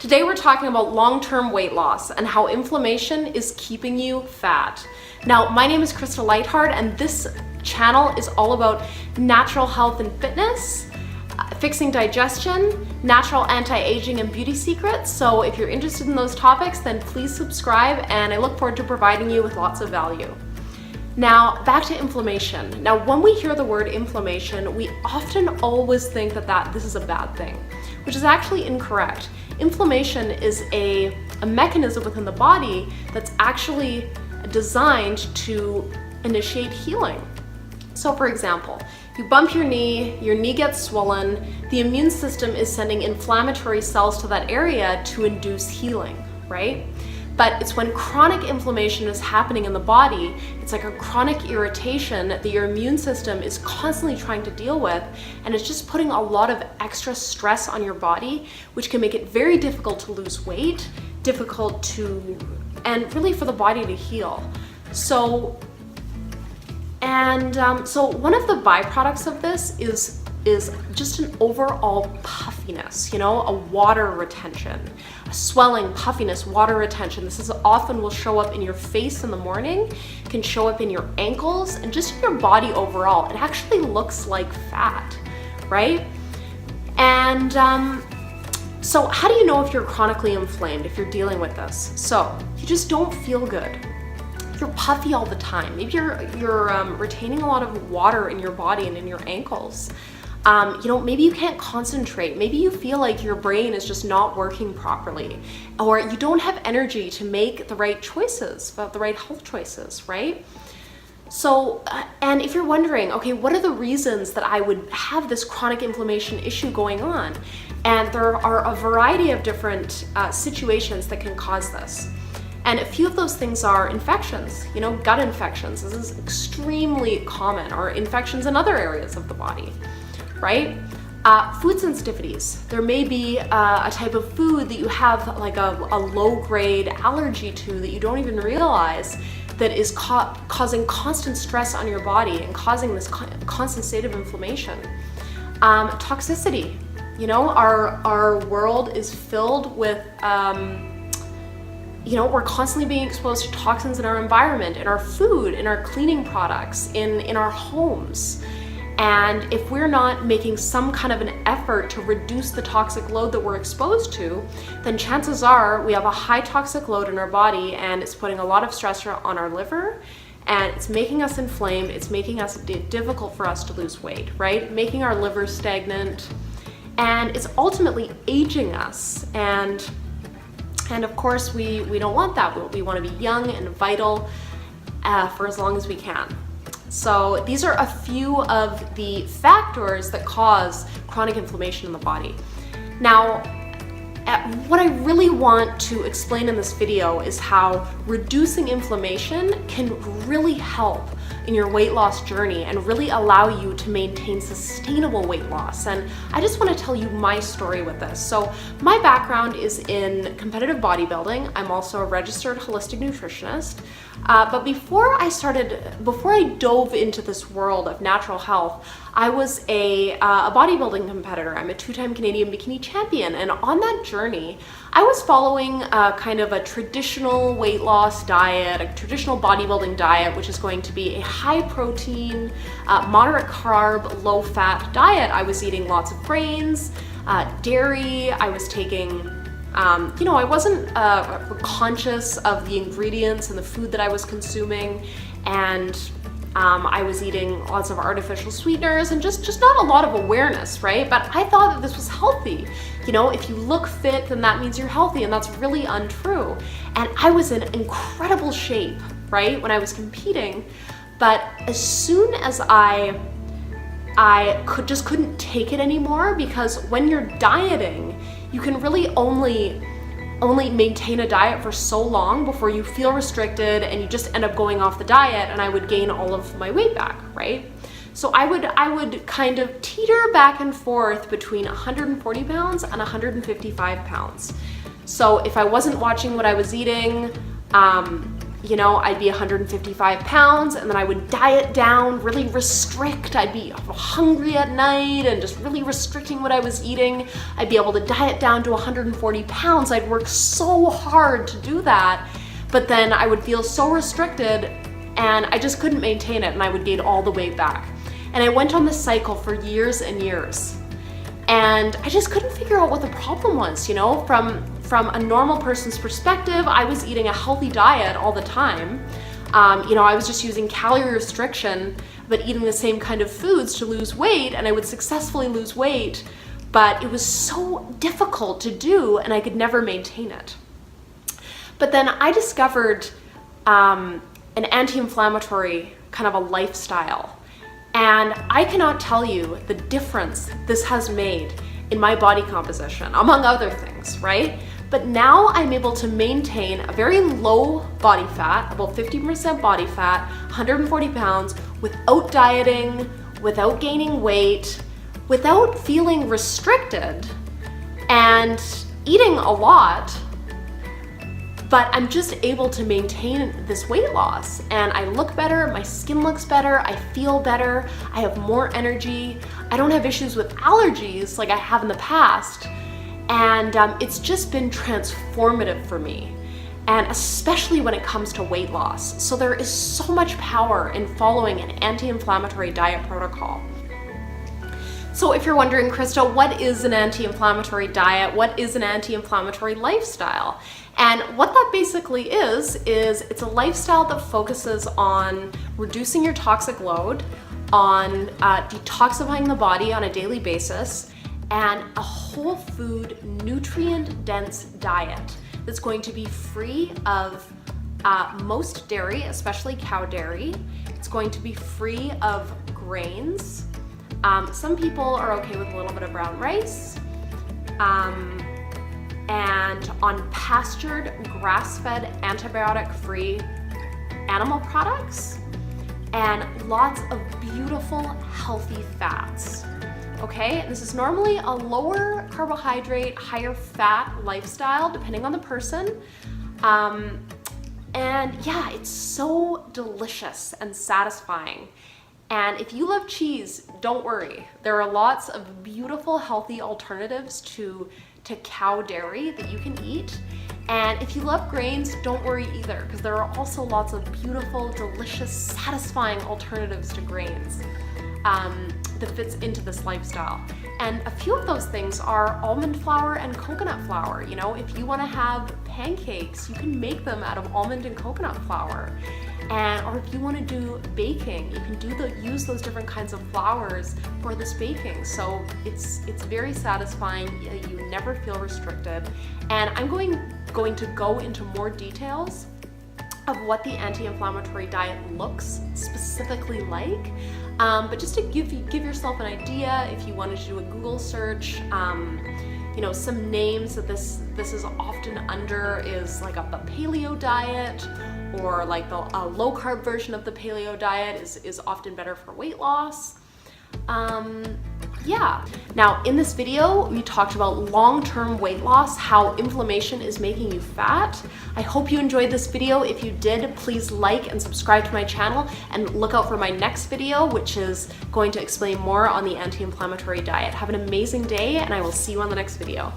Today we're talking about long-term weight loss and how inflammation is keeping you fat. Now, my name is Krista Lightheart, and this channel is all about natural health and fitness, fixing digestion, natural anti-aging and beauty secrets. So if you're interested in those topics, then please subscribe, and I look forward to providing you with lots of value. Now, back to inflammation. Now, when we hear the word inflammation, we often always think that this is a bad thing, which is actually incorrect. Inflammation is a mechanism within the body that's actually designed to initiate healing. So for example, if you bump your knee gets swollen, the immune system is sending inflammatory cells to that area to induce healing, right? But it's when chronic inflammation is happening in the body, it's like a chronic irritation that your immune system is constantly trying to deal with, and it's just putting a lot of extra stress on your body, which can make it very difficult to lose weight, and really for the body to heal. So one of the byproducts of this is just an overall puffiness, a water retention, a swelling, puffiness, water retention. This is often will show up in your face in the morning, can show up in your ankles, and just in your body overall. It actually looks like fat, right? And so how do you know if you're chronically inflamed, if you're dealing with this? So you just don't feel good. You're puffy all the time. Maybe you're retaining a lot of water in your body and in your ankles. Maybe you can't concentrate. Maybe you feel like your brain is just not working properly, or you don't have energy to make the right choices, the right health choices, right? So, and if you're wondering, okay, what are the reasons that I would have this chronic inflammation issue going on? And there are a variety of different situations that can cause this. And a few of those things are infections, gut infections. This is extremely common, or infections in other areas of the body, right? Food sensitivities. There may be a type of food that you have like a low-grade allergy to that you don't even realize that is causing constant stress on your body and causing this constant state of inflammation. Toxicity. Our world is filled with we're constantly being exposed to toxins in our environment, in our food, in our cleaning products, in our homes. And if we're not making some kind of an effort to reduce the toxic load that we're exposed to, then chances are we have a high toxic load in our body, and it's putting a lot of stress on our liver, and it's making us inflamed. It's making it difficult for us to lose weight, right? Making our liver stagnant, and it's ultimately aging us. And of course, we don't want that. We want to be young and vital for as long as we can. So these are a few of the factors that cause chronic inflammation in the body. Now, what I really want to explain in this video is how reducing inflammation can really help in your weight loss journey and really allow you to maintain sustainable weight loss. And I just want to tell you my story with this. So my background is in competitive bodybuilding. I'm also a registered holistic nutritionist. But before I dove into this world of natural health, I was a bodybuilding competitor. I'm a two-time Canadian Bikini champion, and on that journey, I was following kind of a traditional weight loss diet, a traditional bodybuilding diet, which is going to be a high protein, moderate carb, low fat diet. I was eating lots of grains, dairy. I was taking I wasn't conscious of the ingredients and the food that I was consuming, and I was eating lots of artificial sweeteners and just not a lot of awareness, right? But I thought that this was healthy. If you look fit, then that means you're healthy, and that's really untrue. And I was in incredible shape, right, when I was competing, but as soon as I couldn't take it anymore, because when you're dieting, you can really only maintain a diet for so long before you feel restricted and you just end up going off the diet, and I would gain all of my weight back, right? So I would kind of teeter back and forth between 140 pounds and 155 pounds. So if I wasn't watching what I was eating, you know, I'd be 155 pounds and then I would diet down, really restrict. I'd be hungry at night and just really restricting what I was eating. I'd be able to diet down to 140 pounds. I'd work so hard to do that, but then I would feel so restricted and I just couldn't maintain it and I would gain all the weight back. And I went on this cycle for years and years. And I just couldn't figure out what the problem was, you know, from a normal person's perspective. I was eating a healthy diet all the time. You know, I was just using calorie restriction, but eating the same kind of foods to lose weight, and I would successfully lose weight, but it was so difficult to do and I could never maintain it. But then I discovered an anti-inflammatory kind of a lifestyle. And I cannot tell you the difference this has made in my body composition, among other things, right? But now I'm able to maintain a very low body fat, about 50% body fat, 140 pounds, without dieting, without gaining weight, without feeling restricted, and eating a lot. But I'm just able to maintain this weight loss and I look better, my skin looks better, I feel better, I have more energy, I don't have issues with allergies like I have in the past. And it's just been transformative for me, and especially when it comes to weight loss. So there is so much power in following an anti-inflammatory diet protocol. So if you're wondering, Krista, what is an anti-inflammatory diet? What is an anti-inflammatory lifestyle? And what that basically is it's a lifestyle that focuses on reducing your toxic load, on detoxifying the body on a daily basis, and a whole food, nutrient-dense diet that's going to be free of most dairy, especially cow dairy. It's going to be free of grains. Some people are okay with a little bit of brown rice. And on pastured, grass-fed, antibiotic-free animal products, and lots of beautiful, healthy fats. Okay, this is normally a lower carbohydrate, higher fat lifestyle, depending on the person. And yeah, it's so delicious and satisfying. And if you love cheese, don't worry. There are lots of beautiful, healthy alternatives to cow dairy that you can eat. And if you love grains, don't worry either, because there are also lots of beautiful, delicious, satisfying alternatives to grains that fits into this lifestyle. And a few of those things are almond flour and coconut flour. You know, if you want to have pancakes, you can make them out of almond and coconut flour. Or if you want to do baking, you can use those different kinds of flours for this baking. So it's very satisfying. You never feel restricted. And I'm going to go into more details of what the anti-inflammatory diet looks specifically like. But just to give yourself an idea, if you wanted to do a Google search, you know, some names that this is often under is like the paleo diet, or like the low carb version of the paleo diet is often better for weight loss. Yeah. Now in this video, we talked about long-term weight loss, how inflammation is making you fat. I hope you enjoyed this video. If you did, please like and subscribe to my channel and look out for my next video, which is going to explain more on the anti-inflammatory diet. Have an amazing day, and I will see you on the next video.